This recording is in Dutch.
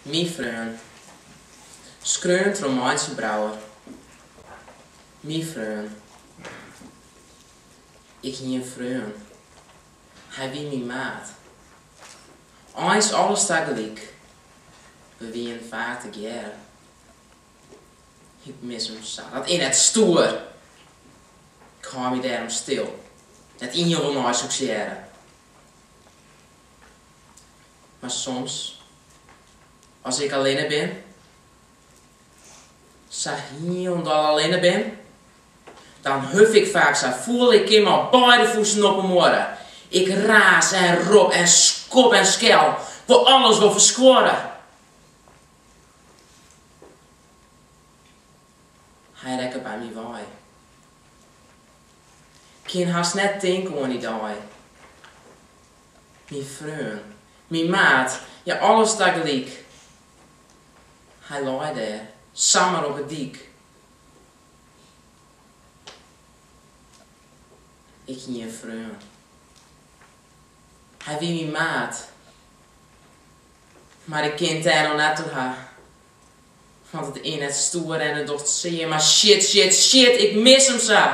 Mijn vriend. Schreeuwend Romeinse brouwer. Mijn vriend. Ik heb een vriend. Hij wie mijn maat. Eens alles tegelijk. We wien vaak together. Ik mis hem zo. Dat in het stoer. Ik ga me daarom stil. Het in je wil nooit succeren. Maar soms, als ik alleen ben, zo heel alleen ben, dan huf ik vaak zo, voel ik in mijn beide voeten op een morgen. Ik raas en roep en skop en skel, voor alles wil verschoren. Hij rekken bij mij waai. Ik kan haast net denken aan die dag. Mijn vriend, mijn maat, ja alles tegelijk. Hij lag daar, samen op het dik. Ik heb een vriend. Hij wie mijn maat. Maar ik kind daar nog net toe haar. Want het in het stoer en het docht zeer. Maar shit, ik mis hem zo.